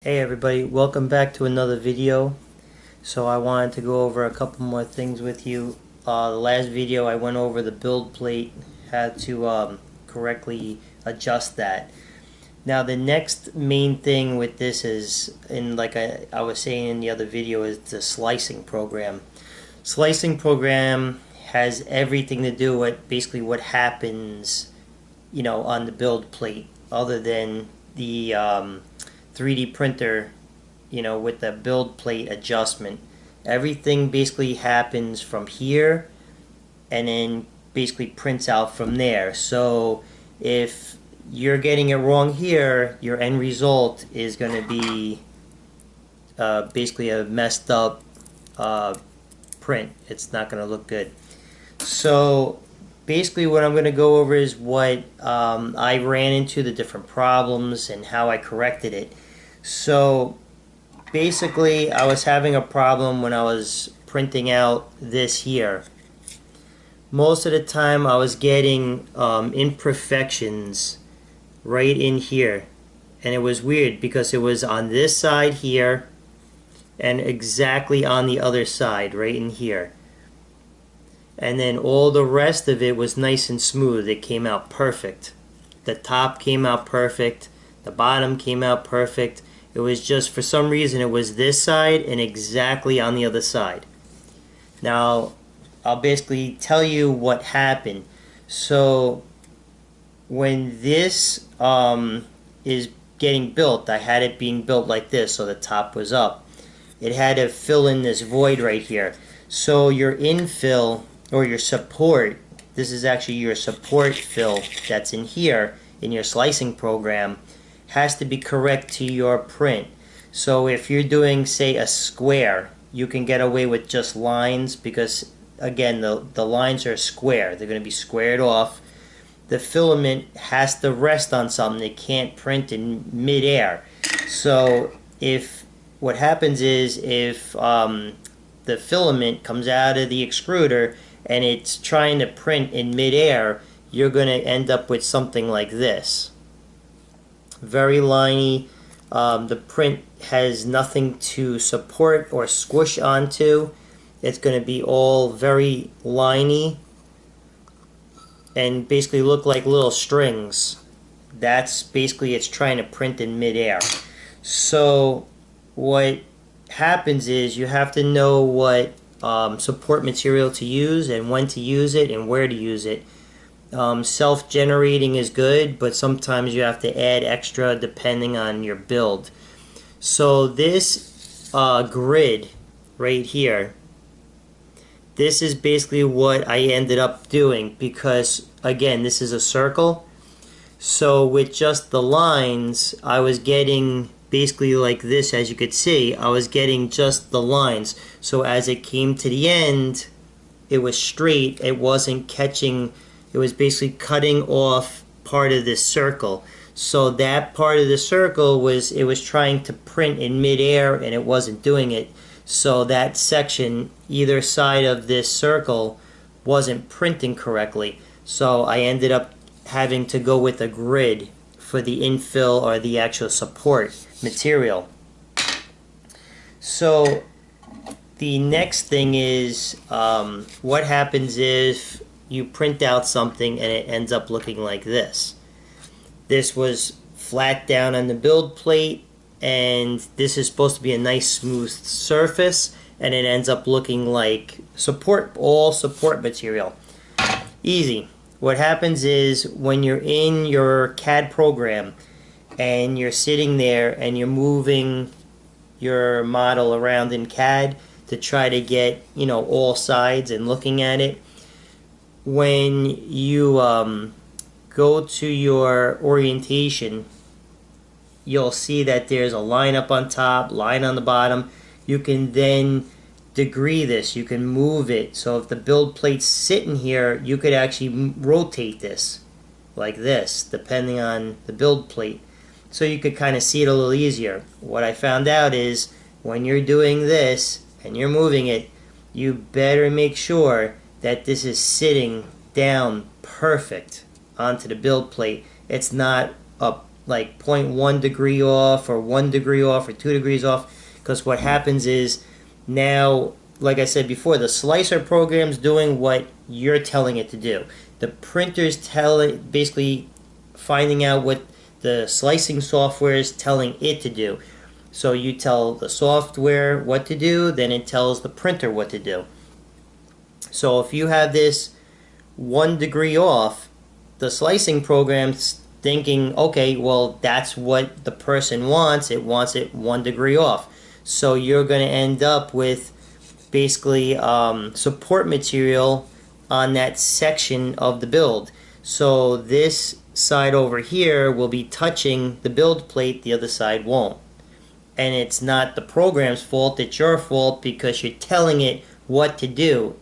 Hey everybody, welcome back to another video. So I wanted to go over a couple more things with you. The last video I went over the build plate, had to correctly adjust that. Now the next main thing with this is, and like I was saying in the other video, is the slicing program. Slicing program has everything to do with basically what happens, on the build plate, other than the 3D printer, with the build plate adjustment. Everything basically happens from here and then basically prints out from there. So if you're getting it wrong here, your end result is going to be basically a messed up print. It's not going to look good. So basically what I'm going to go over is what I ran into, the different problems and how I corrected it. So basically I was having a problem when I was printing out this here. Most of the time I was getting imperfections right in here, and it was weird because it was on this side here and exactly on the other side right in here, and then all the rest of it was nice and smooth. It came out perfect. The top came out perfect, the bottom came out perfect. It was just, for some reason, it was this side and exactly on the other side. Now, I'll basically tell you what happened. So, when this is getting built, I had it being built like this, so the top was up. It had to fill in this void right here. So your infill, or your support, this is actually your support fill that's in here in your slicing program, has to be correct to your print. So if you're doing, say, a square, you can get away with just lines because, again, the lines are square. They're going to be squared off. The filament has to rest on something. It can't print in midair. So if what happens is, if the filament comes out of the extruder and it's trying to print in midair, you're going to end up with something like this. Very liney. The print has nothing to support or squish onto. It's going to be all very liney and basically look like little strings. That's basically, it's trying to print in midair. So what happens is you have to know what support material to use and when to use it and where to use it. Self-generating is good, but sometimes you have to add extra depending on your build. So this grid right here, this is basically what I ended up doing, because again, this is a circle. So with just the lines, I was getting basically like this. As you could see, I was getting just the lines. So as it came to the end, it was straight. It wasn't catching. It was basically cutting off part of this circle. So that part of the circle was, it was trying to print in midair and it wasn't doing it. So that section, either side of this circle, wasn't printing correctly. So I ended up having to go with a grid for the infill, or the actual support material. So the next thing is, what happens if you print out something and it ends up looking like this. This was flat down on the build plate, and this is supposed to be a nice smooth surface, and it ends up looking like all support material. Easy. What happens is, when you're in your CAD program and you're sitting there and you're moving your model around in CAD to try to get, all sides and looking at it, when you go to your orientation, you'll see that there's a line up on top, line on the bottom. You can then degree this. You can move it. So if the build plate's sitting here, you could actually rotate this like this, depending on the build plate. So you could kind of see it a little easier. What I found out is, when you're doing this and you're moving it, you better make sure that this is sitting down perfect onto the build plate. It's not up, like 0.1 degree off or 1 degree off or 2 degrees off, because what happens is now, like I said before, the slicer program's doing what you're telling it to do. The printer's basically finding out what the slicing software is telling it to do. So you tell the software what to do, then it tells the printer what to do. So if you have this 1 degree off, the slicing program's thinking, okay, well, that's what the person wants. It wants it 1 degree off. So you're going to end up with basically support material on that section of the build. So this side over here will be touching the build plate, the other side won't. And it's not the program's fault, it's your fault, because you're telling it what to do,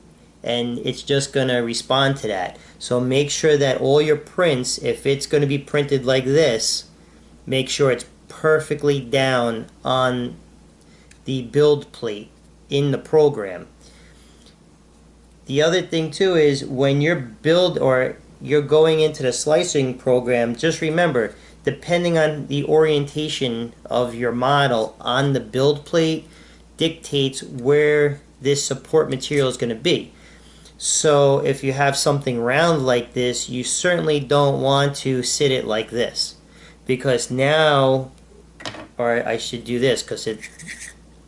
and it's just going to respond to that. So make sure that all your prints, if it's going to be printed like this, make sure it's perfectly down on the build plate in the program. The other thing too is when you're you're going into the slicing program, just remember, depending on the orientation of your model on the build plate dictates where this support material is going to be. So if you have something round like this, you certainly don't want to sit it like this, because now, or I should do this because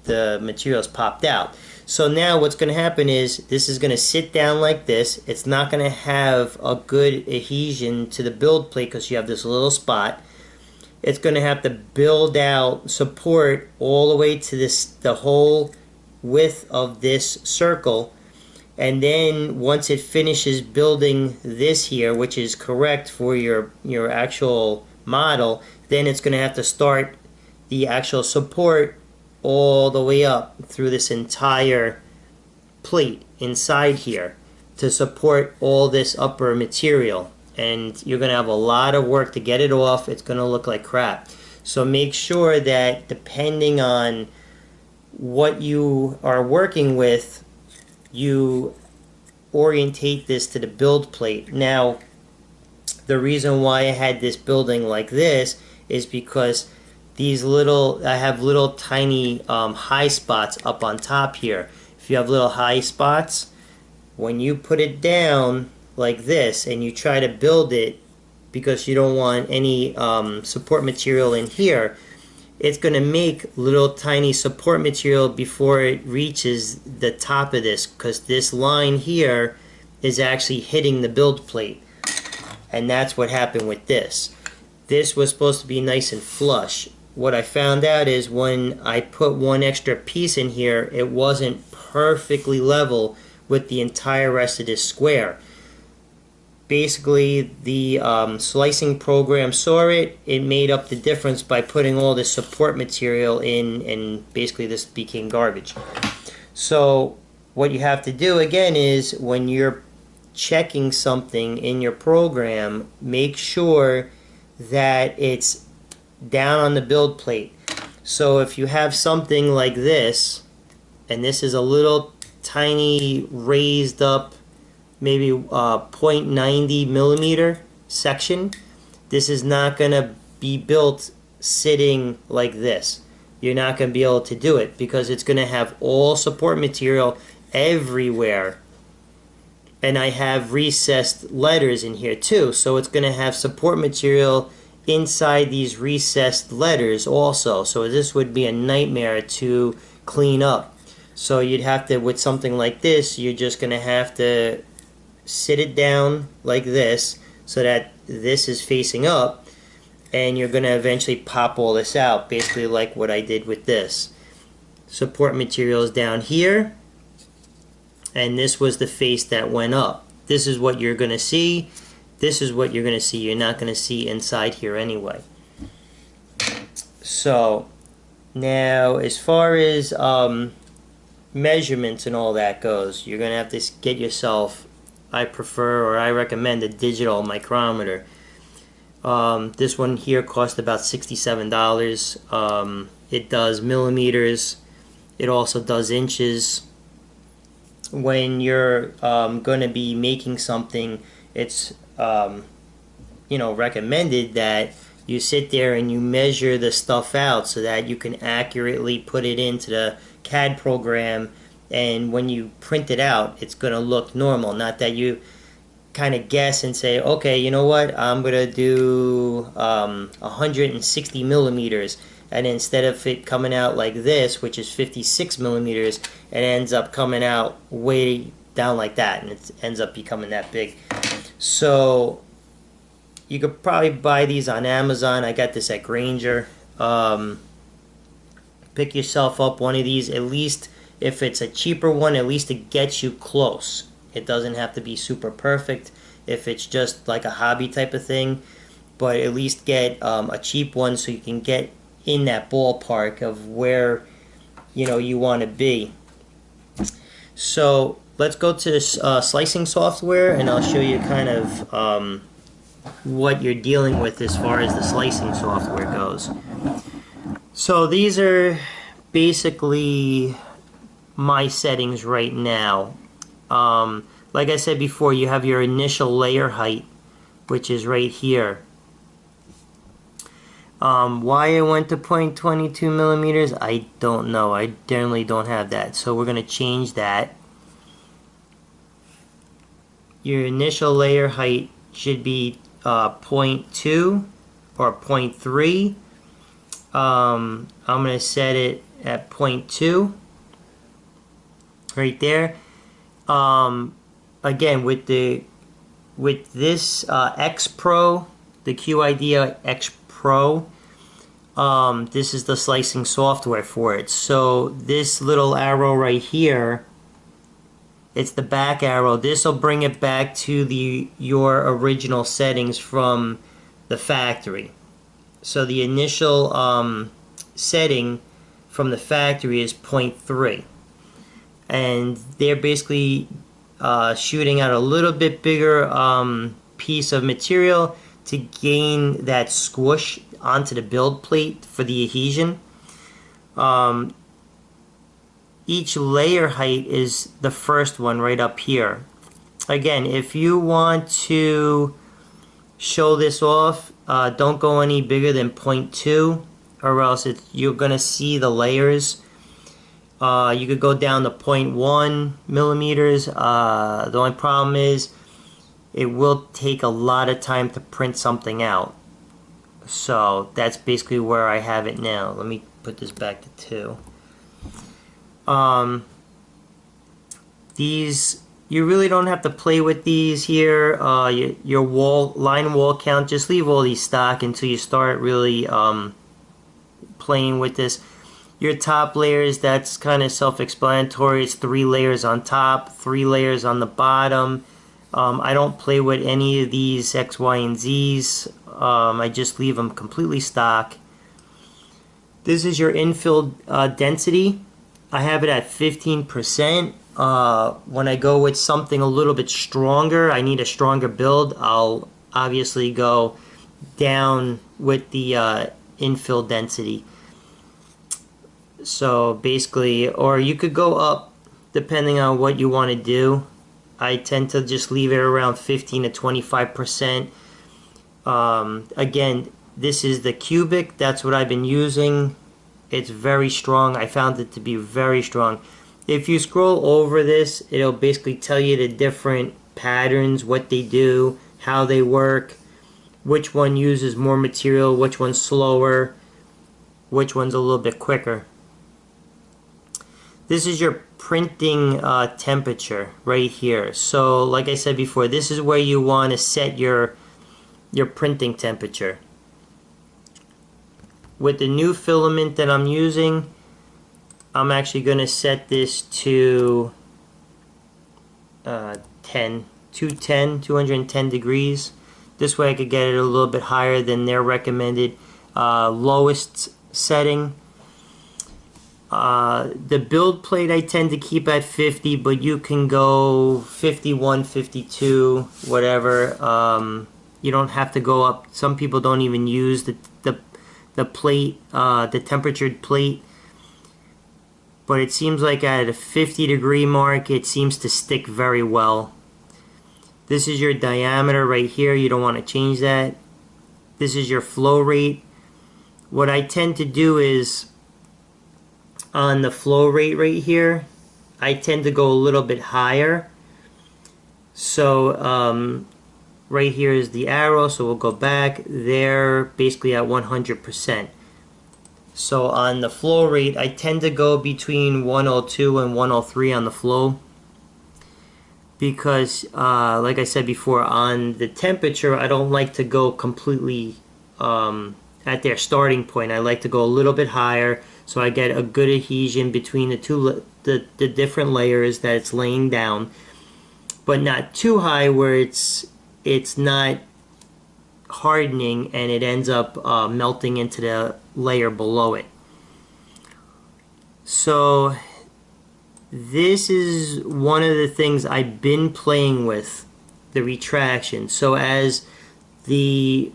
the material's popped out. So now what's going to happen is this is going to sit down like this. It's not going to have a good adhesion to the build plate because you have this little spot. It's going to have to build out support all the way to the whole width of this circle, and then once it finishes building this here, which is correct for your actual model, then it's going to have to start the actual support all the way up through this entire plate inside here to support all this upper material. And you're going to have a lot of work to get it off. It's going to look like crap. So make sure that depending on what you are working with, you orientate this to the build plate. Now, the reason why I had this building like this is because I have little tiny high spots up on top here. If you have little high spots, when you put it down like this and you try to build it, because you don't want any support material in here, it's going to make little tiny support material before it reaches the top of this, because this line here is actually hitting the build plate. And that's what happened with this. This was supposed to be nice and flush. What I found out is when I put one extra piece in here, it wasn't perfectly level with the entire rest of this square. Basically, the slicing program saw it. It made up the difference by putting all this support material in, and basically this became garbage. So what you have to do again is when you're checking something in your program, make sure that it's down on the build plate. So if you have something like this, and this is a little tiny raised up, maybe 0.90 millimeter section, this is not going to be built sitting like this. You're not going to be able to do it because it's going to have all support material everywhere. And I have recessed letters in here too, so it's going to have support material inside these recessed letters also. So this would be a nightmare to clean up. So you'd have to, with something like this, you're just going to have to sit it down like this so that this is facing up, and you're going to eventually pop all this out, basically like what I did with this. Support material is down here, and this was the face that went up. This is what you're going to see. This is what you're going to see. You're not going to see inside here anyway. So now as far as measurements and all that goes, you're going to have to get yourself, I prefer, or I recommend, a digital micrometer. This one here cost about $67. It does millimeters. It also does inches. When you're going to be making something, it's recommended that you sit there and you measure the stuff out so that you can accurately put it into the CAD program, and when you print it out, it's going to look normal. Not that you kind of guess and say, okay, you know what, I'm going to do 160 millimeters, and instead of it coming out like this, which is 56 millimeters, it ends up coming out way down like that, and it ends up becoming that big. So you could probably buy these on Amazon. I got this at Granger. Pick yourself up one of these. At least if it's a cheaper one, at least it gets you close. It doesn't have to be super perfect if it's just like a hobby type of thing, but at least get a cheap one so you can get in that ballpark of where you want to be. So let's go to this slicing software, and I'll show you kind of what you're dealing with as far as the slicing software goes. So these are basically my settings right now. Like I said before, you have your initial layer height, which is right here. Why I went to 0.22 millimeters, I don't know. I generally don't have that, so we're going to change that. Your initial layer height should be 0.2 or 0.3. I'm going to set it at 0.2 right there. Again, with this X Pro, the QIDI X Pro, this is the slicing software for it. So this little arrow right here, it's the back arrow. This will bring it back to your original settings from the factory. So the initial setting from the factory is 0.3, and they're basically shooting out a little bit bigger piece of material to gain that squish onto the build plate for the adhesion. Each layer height is the first one right up here. Again, if you want to show this off, don't go any bigger than 0.2, or else you're going to see the layers. You could go down to 0.1 millimeters. The only problem is it will take a lot of time to print something out. So that's basically where I have it now. Let me put this back to 2. These, you really don't have to play with these here. Your line wall count, just leave all these stock until you start really playing with this. Your top layers, that's kind of self-explanatory. It's 3 layers on top, 3 layers on the bottom. I don't play with any of these X, Y, and Z's. I just leave them completely stock. This is your infill density. I have it at 15%. When I go with something a little bit stronger, I need a stronger build, I'll obviously go down with the infill density. So basically, or you could go up depending on what you want to do. I tend to just leave it around 15 to 25%. Again, this is the cubic. That's what I've been using. It's very strong. I found it to be very strong. If you scroll over this, it'll basically tell you the different patterns, what they do, how they work, which one uses more material, which one's slower, which one's a little bit quicker. This is your printing temperature right here. So like I said before, this is where you want to set your printing temperature. With the new filament that I'm using, I'm actually going to set this to 210 degrees. This way I could get it a little bit higher than their recommended lowest setting. The build plate I tend to keep at 50, but you can go 51, 52, whatever. You don't have to go up. Some people don't even use the plate, the temperatured plate. But it seems like at a 50-degree mark, it seems to stick very well. This is your diameter right here. You don't want to change that. This is your flow rate. What I tend to do is, on the flow rate right here, I tend to go a little bit higher. So right here is the arrow, so we'll go back. They're basically at 100%. So on the flow rate, I tend to go between 102 and 103 on the flow, because like I said before, on the temperature, I don't like to go completely at their starting point. I like to go a little bit higher, so I get a good adhesion between the different layers that it's laying down, but not too high where it's not hardening and it ends up melting into the layer below it. So this is one of the things I've been playing with, the retraction. So as the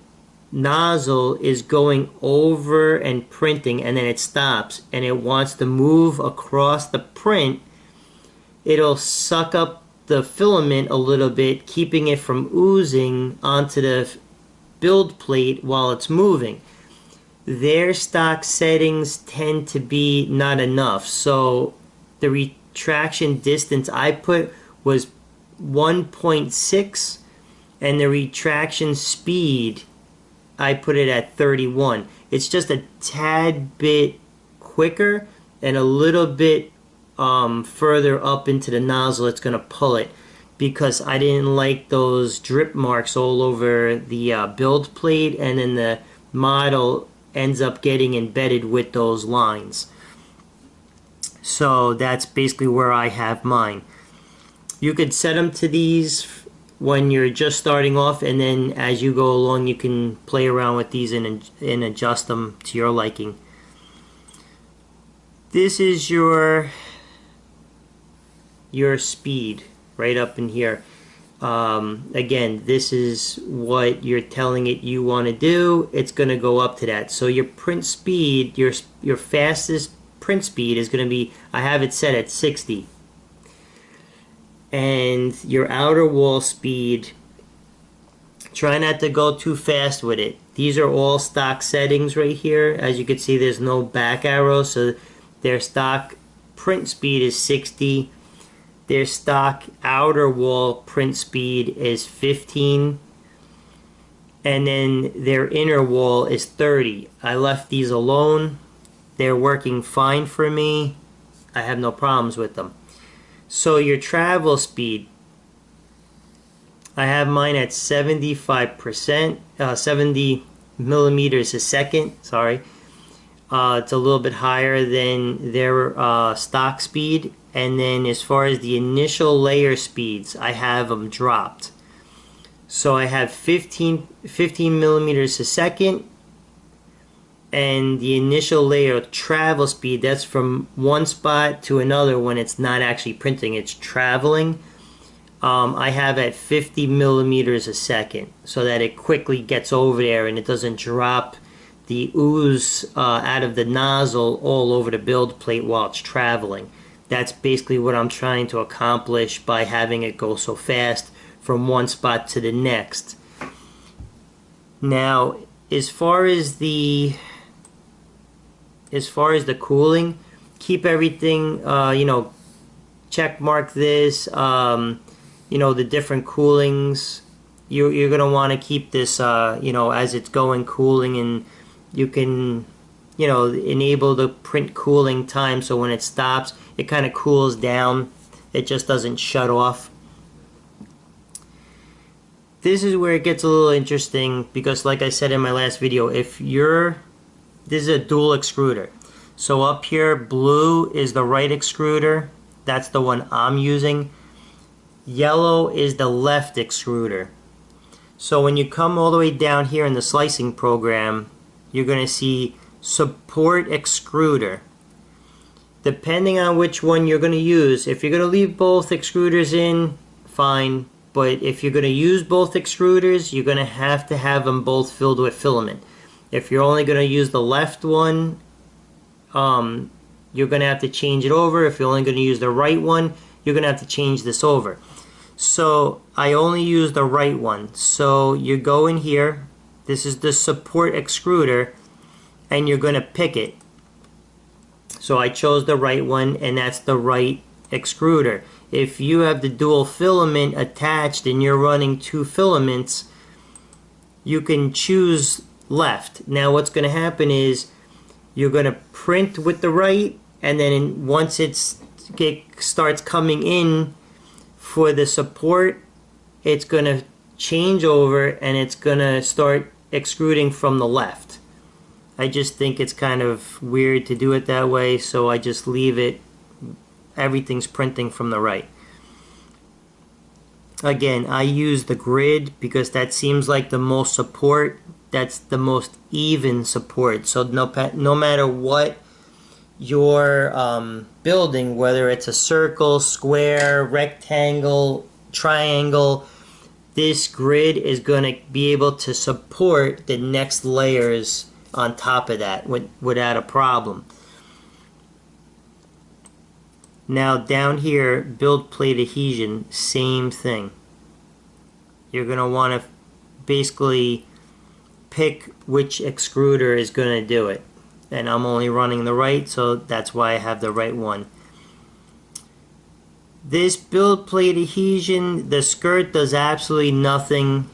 nozzle is going over and printing and then it stops and it wants to move across the print, it'll suck up the filament a little bit, keeping it from oozing onto the build plate while it's moving. Their stock settings tend to be not enough, so the retraction distance I put was 1.6 and the retraction speed I put it at 31. It's just a tad bit quicker and a little bit further up into the nozzle it's going to pull it, because I didn't like those drip marks all over the build plate, and then the model ends up getting embedded with those lines. So that's basically where I have mine. You could set them to these when you're just starting off, and then as you go along you can play around with these and adjust them to your liking. This is your speed right up in here. Again, this is what you're telling it you want to do. It's going to go up to that. So your print speed, your fastest print speed is going to be, I have it set at 60. And your outer wall speed, try not to go too fast with it. These are all stock settings right here. As you can see, there's no back arrow, so their stock print speed is 60. Their stock outer wall print speed is 15. And then their inner wall is 30. I left these alone. They're working fine for me. I have no problems with them. So your travel speed, I have mine at 75%, 70 millimeters a second, sorry. It's a little bit higher than their stock speed. And then as far as the initial layer speeds, I have them dropped. So I have 15 millimeters a second, and the initial layer travel speed, that's from one spot to another when it's not actually printing, it's traveling. I have at 50 millimeters a second, so that it quickly gets over there and it doesn't drop the ooze out of the nozzle all over the build plate while it's traveling. That's basically what I'm trying to accomplish by having it go so fast from one spot to the next. Now, as far as the cooling, keep everything, check mark this, the different coolings. You're going to want to keep this, as it's going, cooling, and you can, enable the print cooling time, so when it stops, it kind of cools down. It just doesn't shut off. This is where it gets a little interesting, because like I said in my last video, this is a dual extruder. So up here, blue is the right extruder. That's the one I'm using. Yellow is the left extruder. So when you come all the way down here in the slicing program, you're going to see support extruder. Depending on which one you're going to use, if you're going to leave both extruders in, fine. But if you're going to use both extruders, you're going to have them both filled with filament. If you're only going to use the left one, you're going to have to change it over. If you're only going to use the right one, you're going to have to change this over. So I only use the right one. So you go in here This is the support extruder, and you're going to pick it. So I chose the right one, and that's the right extruder. If you have the dual filament attached and you're running 2 filaments, you can choose left. Now what's going to happen is you're going to print with the right, and then once it starts coming in for the support, it's going to change over and it's going to start extruding from the left. I just think it's kind of weird to do it that way, so I just leave it. Everything's printing from the right. Again, I use the grid because that seems like the most support. That's the most even support. So no matter what you're building, whether it's a circle, square, rectangle, triangle, this grid is going to be able to support the next layers on top of that without a problem. Now down here, build plate adhesion, same thing. You're going to want to basically pick which extruder is going to do it. And I'm only running the right, so that's why I have the right one. This build plate adhesion, the skirt does absolutely nothing.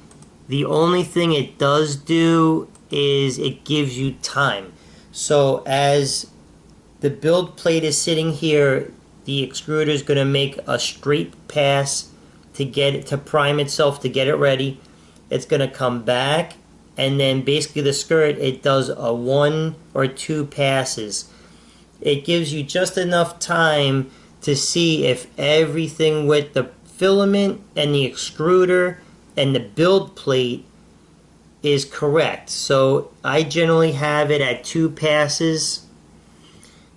The only thing it does do is it gives you time. So as the build plate is sitting here, the extruder is going to make a straight pass to get it to prime itself to get it ready. It's going to come back, and then basically the skirt, it does a 1 or 2 passes. It gives you just enough time to see if everything with the filament and the extruder and the build plate is correct. So I generally have it at 2 passes.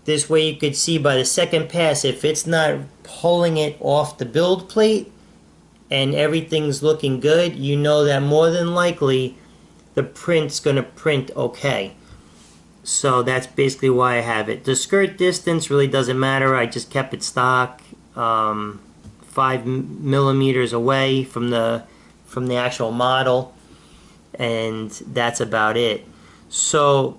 This way you could see by the second pass, if it's not pulling it off the build plate and everything's looking good, you know that more than likely the print's going to print okay. So that's basically why I have it. The skirt distance really doesn't matter. I just kept it stock, 5 millimeters away from the actual model, and that's about it. So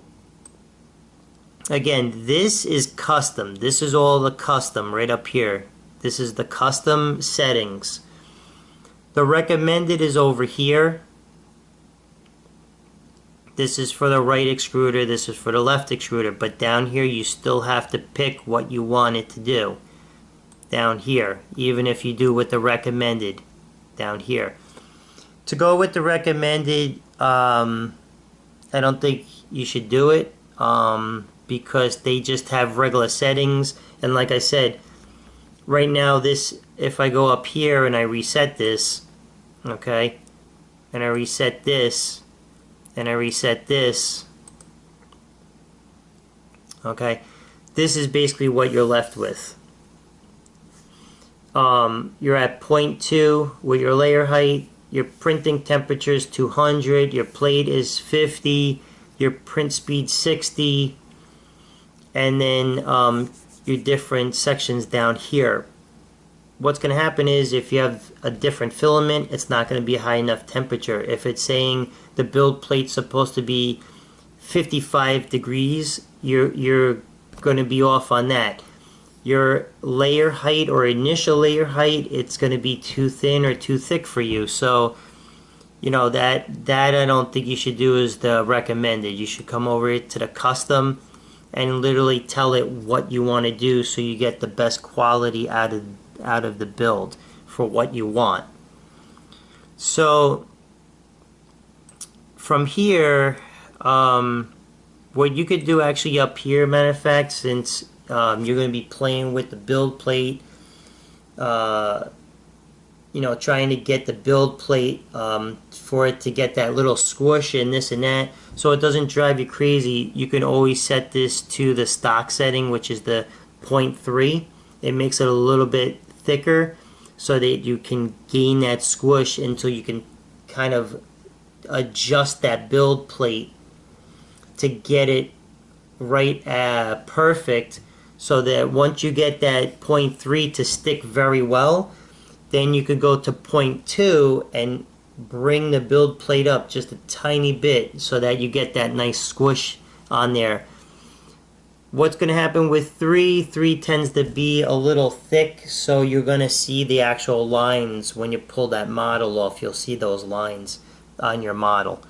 again, this is custom. This is all the custom right up here. This is the custom settings. The recommended is over here. This is for the right extruder, this is for the left extruder, but down here you still have to pick what you want it to do. Down here, even if you do with the recommended, down here. To go with the recommended, I don't think you should do it, because they just have regular settings, and like I said, right now this, if I go up here and I reset this, okay, and I reset this, and I reset this, okay, this is basically what you're left with. You're at 0.2 with your layer height, your printing temperature is 200, your plate is 50, your print speed 60, and then your different sections down here. What's going to happen is if you have a different filament, it's not going to be a high enough temperature. If it's saying the build plate's supposed to be 55 degrees, you're going to be off on that. Your layer height or initial layer height, it's going to be too thin or too thick for you. So, you know, that I don't think you should do is the recommended. You should come over to the custom and literally tell it what you want to do so you get the best quality out of the build for what you want. So from here, what you could do actually up here, matter of fact, since you're going to be playing with the build plate, you know, trying to get the build plate for it to get that little squish and this and that, so it doesn't drive you crazy, you can always set this to the stock setting, which is the 0.3. It makes it a little bit thicker so that you can gain that squish until you can kind of adjust that build plate to get it right perfect, so that once you get that 0.3 to stick very well, then you could go to 0.2 and bring the build plate up just a tiny bit so that you get that nice squish on there. What's going to happen with 3 tends to be a little thick, so you're going to see the actual lines when you pull that model off. You'll see those lines on your model.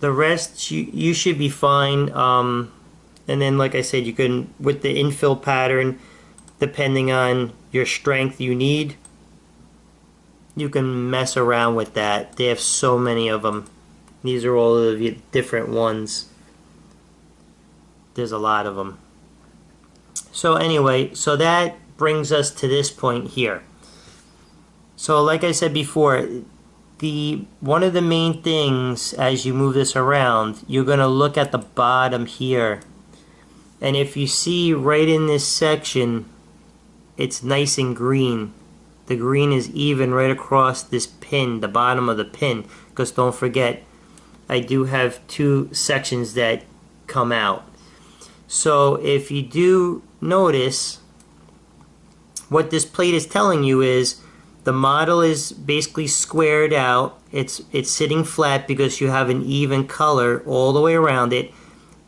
The rest you should be fine. And then, like I said, you can, with the infill pattern, depending on your strength you need, you can mess around with that. They have so many of them. These are all of the different ones. There's a lot of them. So anyway, so that brings us to this point here. So like I said before, one of the main things as you move this around, you're going to look at the bottom here. And if you see right in this section, it's nice and green. The green is even right across this pin, the bottom of the pin. Because don't forget, I do have 2 sections that come out. So if you do notice, what this plate is telling you is the model is basically squared out. It's sitting flat because you have an even color all the way around it.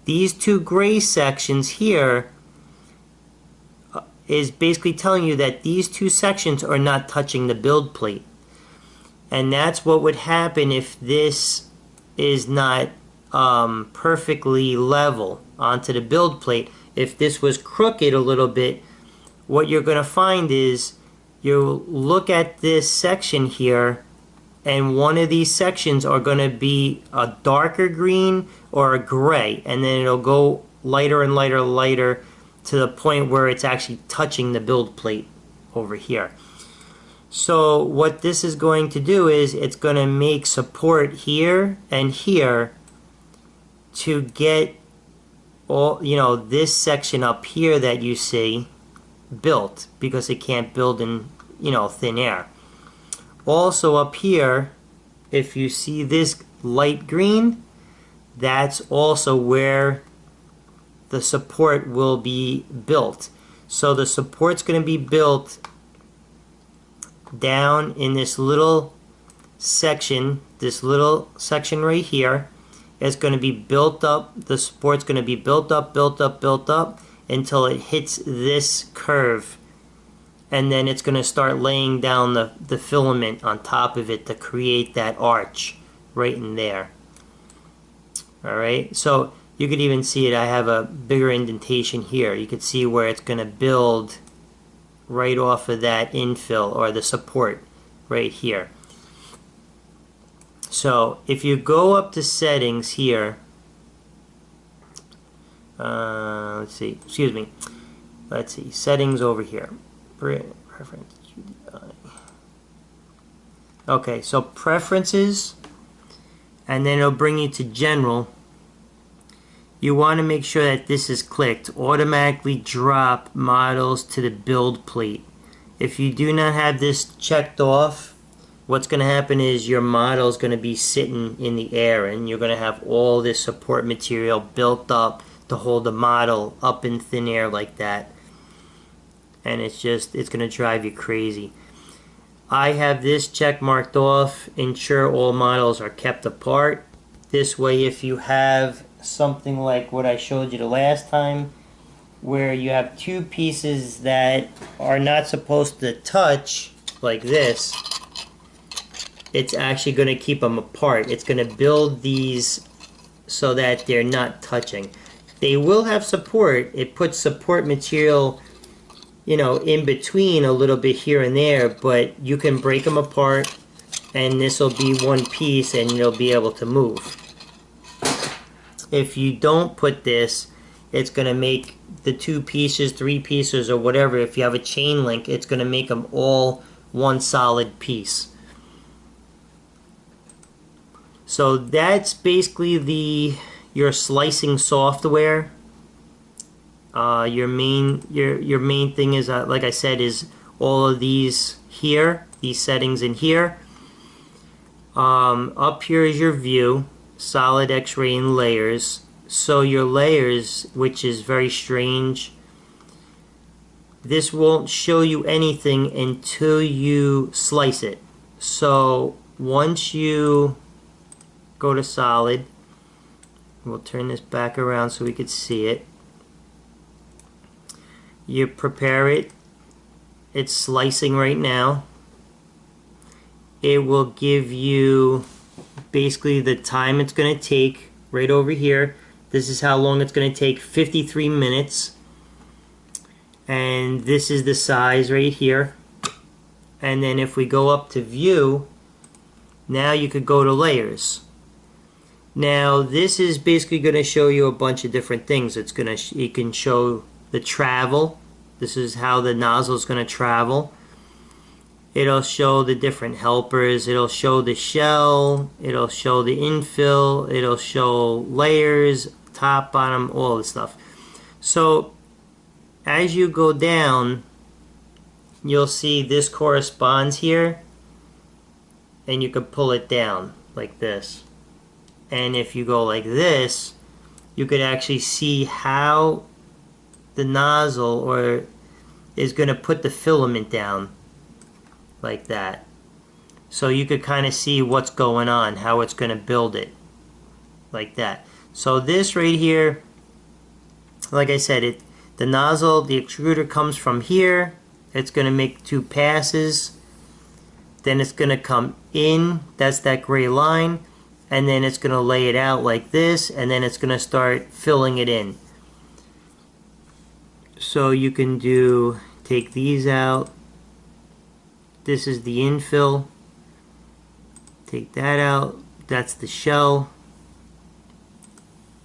These 2 gray sections here is basically telling you that these 2 sections are not touching the build plate. And that's what would happen if this is not perfectly level onto the build plate. If this was crooked a little bit, what you're going to find is you'll look at this section here, and one of these sections are going to be a darker green or a gray, and then it'll go lighter and lighter and lighter to the point where it's actually touching the build plate over here. So what this is going to do is it's going to make support here and here to get all, this section up here that you see built, because it can't build in, thin air. Also up here, if you see this light green, that's also where the support will be built. So the support's going to be built down in this little section right here. It's going to be built up, the support's going to be built up until it hits this curve. And then it's going to start laying down the filament on top of it to create that arch right in there. Alright, so you could even see it. I have a bigger indentation here. You could see where it's going to build right off of that infill, or the support right here. So if you go up to settings here, let's see, settings over here, preference, QIDI. Okay, so preferences, and then it'll bring you to general. You want to make sure that this is clicked. Automatically drop models to the build plate. If you do not have this checked off, what's going to happen is your model is going to be sitting in the air, and you're going to have all this support material built up to hold the model up in thin air like that. And it's going to drive you crazy. I have this check marked off. Ensure all models are kept apart. This way, if you have something like what I showed you the last time, where you have 2 pieces that are not supposed to touch like this, it's actually going to keep them apart. It's going to build these so that they're not touching. They will have support. It puts support material, in between a little bit here and there, but you can break them apart, and this will be one piece and you'll be able to move. If you don't put this, it's going to make the 2 pieces, 3 pieces, or whatever. If you have a chain link, it's going to make them all one solid piece. So that's basically your slicing software. Your main thing is, like I said, is all of these here, these settings in here. Up here is your view, solid, X-ray, and layers. So your layers, which is very strange, this won't show you anything until you slice it. So once you go to solid, we'll turn this back around so we could see it. You prepare it. It's slicing right now. It will give you basically the time it's going to take right over here. This is how long it's going to take, 53 minutes. And this is the size right here. And then if we go up to view, now you could go to layers. Now this is basically going to show you a bunch of different things. It's going to, you can show the travel. This is how the nozzle is going to travel. It'll show the different helpers. It'll show the shell. It'll show the infill. It'll show layers, top, bottom, all this stuff. So as you go down, you'll see this corresponds here, and you can pull it down like this. And if you go like this, you could actually see how the nozzle is going to put the filament down like that. So you could kind of see what's going on, how it's going to build it like that. So this right here, like I said, the nozzle, the extruder comes from here. It's going to make 2 passes. Then it's going to come in. That's that gray line. And then it's going to lay it out like this. And then it's going to start filling it in. So you can take these out. This is the infill. Take that out. That's the shell.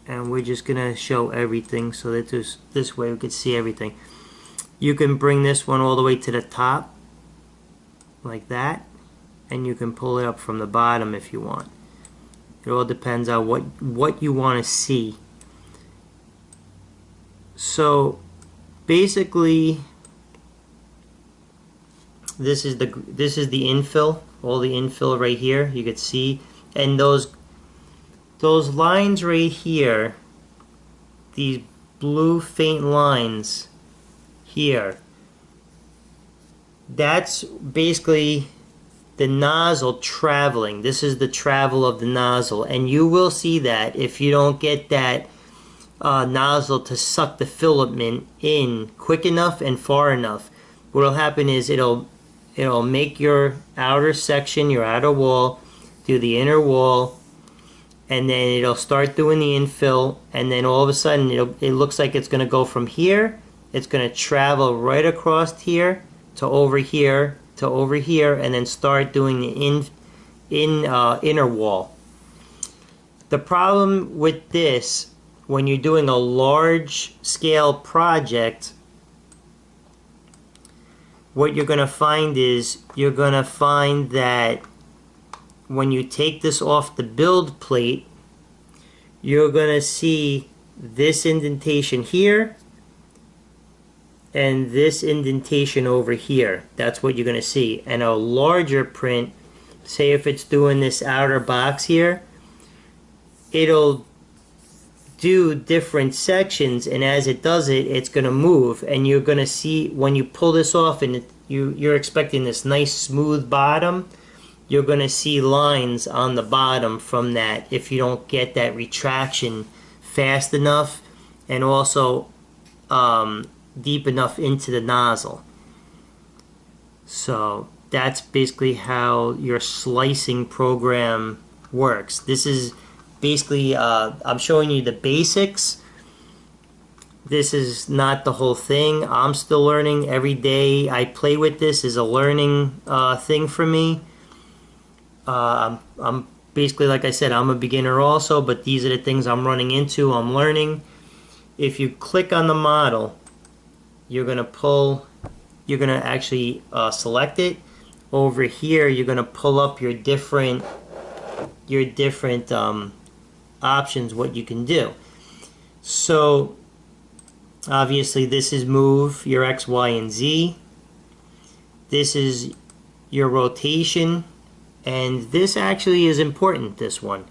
And we're just going to show everything so that this way we can see everything. You can bring this one all the way to the top like that, and you can pull it up from the bottom if you want. It all depends on what you want to see. So basically this is the infill, all the infill right here, you could see, and those lines right here, these blue faint lines here, that's basically the nozzle traveling. This is the travel of the nozzle, and you will see that if you don't get that nozzle to suck the filament in quick enough and far enough, what will happen is it'll make your outer section, your outer wall, do the inner wall, and then it'll start doing the infill, and then all of a sudden it looks like it's going to go from here, it's going to travel right across here to over here to over here, and then start doing the inner wall. The problem with this, when you're doing a large scale project, what you're going to find is you're going to find that when you take this off the build plate, you're going to see this indentation here and this indentation over here. That's what you're going to see. And a larger print, say if it's doing this outer box here, it'll do different sections, and as it does it, it's going to move, and you're going to see when you pull this off and you're expecting this nice smooth bottom, you're going to see lines on the bottom from that if you don't get that retraction fast enough and also deep enough into the nozzle. So that's basically how your slicing program works. This is basically, I'm showing you the basics. This is not the whole thing. I'm still learning every day. I play with this as a learning thing for me. I'm basically, like I said, I'm a beginner also, but these are the things I'm running into, I'm learning. If you click on the model, you're going to actually select it. Over here, you're going to pull up your different options, what you can do. So obviously this is move your X, Y, and Z. This is your rotation, and this actually is important, this one,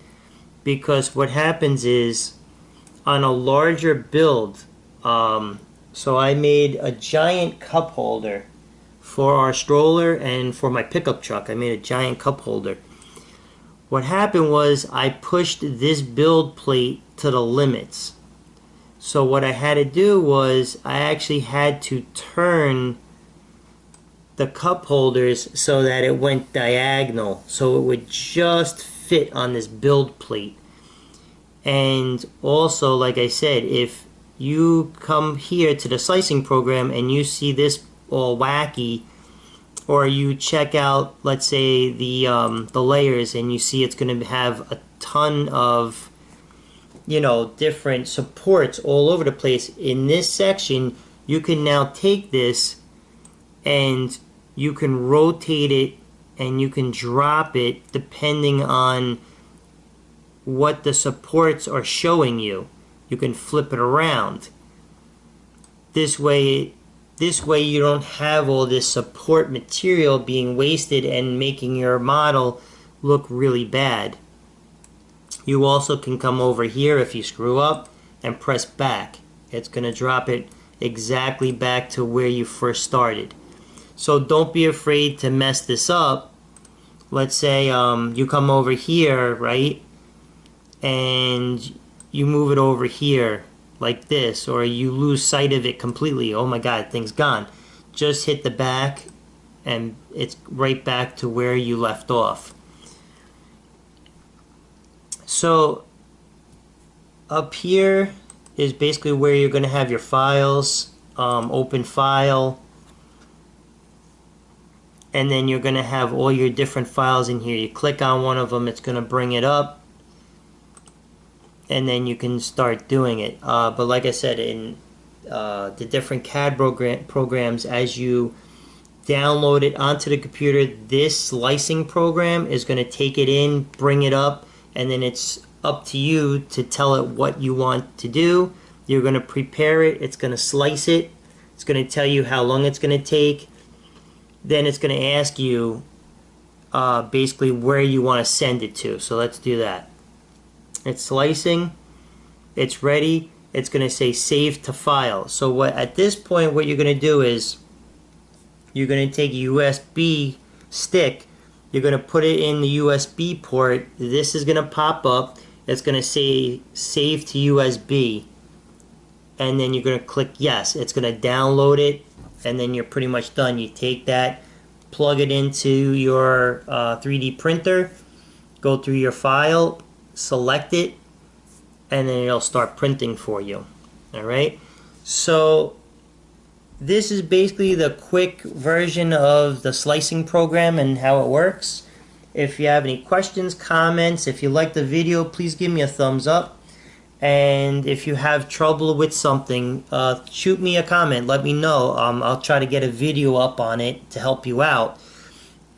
because what happens is on a larger build, So I made a giant cup holder for our stroller and for my pickup truck. I made a giant cup holder. What happened was I pushed this build plate to the limits. So what I had to do was I actually had to turn the cup holders so that it went diagonal, so it would just fit on this build plate. And also, like I said, if you come here to the slicing program and you see this all wacky, or you check out, let's say, the layers, and you see it's going to have a ton of, you know, different supports all over the place. In this section, you can now take this and you can rotate it and you can drop it depending on what the supports are showing you. You can flip it around. This way you don't have all this support material being wasted and making your model look really bad. You also can come over here if you screw up and press back. It's going to drop it exactly back to where you first started. So don't be afraid to mess this up. Let's say you come over here, right, and you move it over here like this, or you lose sight of it completely. Oh my god, thing's gone. Just hit the back and it's right back to where you left off. So up here is basically where you're going to have your files. Open file, and then you're going to have all your different files in here. You click on one of them, it's going to bring it up, and then you can start doing it. But like I said, in the different CAD programs, as you download it onto the computer, this slicing program is going to take it in, bring it up, and then it's up to you to tell it what you want to do. You're going to prepare it, it's going to slice it, it's going to tell you how long it's going to take. Then it's going to ask you basically where you want to send it to. So let's do that. It's slicing, it's ready, it's going to say save to file. So at this point what you're going to do is you're going to take a USB stick, you're going to put it in the USB port, this is going to pop up, it's going to say save to USB, and then you're going to click yes. It's going to download it, and then you're pretty much done. You take that, plug it into your 3D printer, go through your file, select it, and then it'll start printing for you. Alright, so this is basically the quick version of the slicing program and how it works. If you have any questions, comments, if you like the video, please give me a thumbs up. And if you have trouble with something, shoot me a comment, let me know. I'll try to get a video up on it to help you out.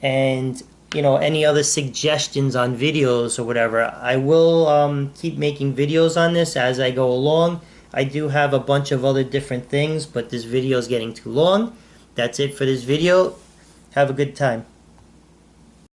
And you know, any other suggestions on videos or whatever, I will keep making videos on this as I go along. I do have a bunch of other different things, but this video is getting too long. That's it for this video. Have a good time.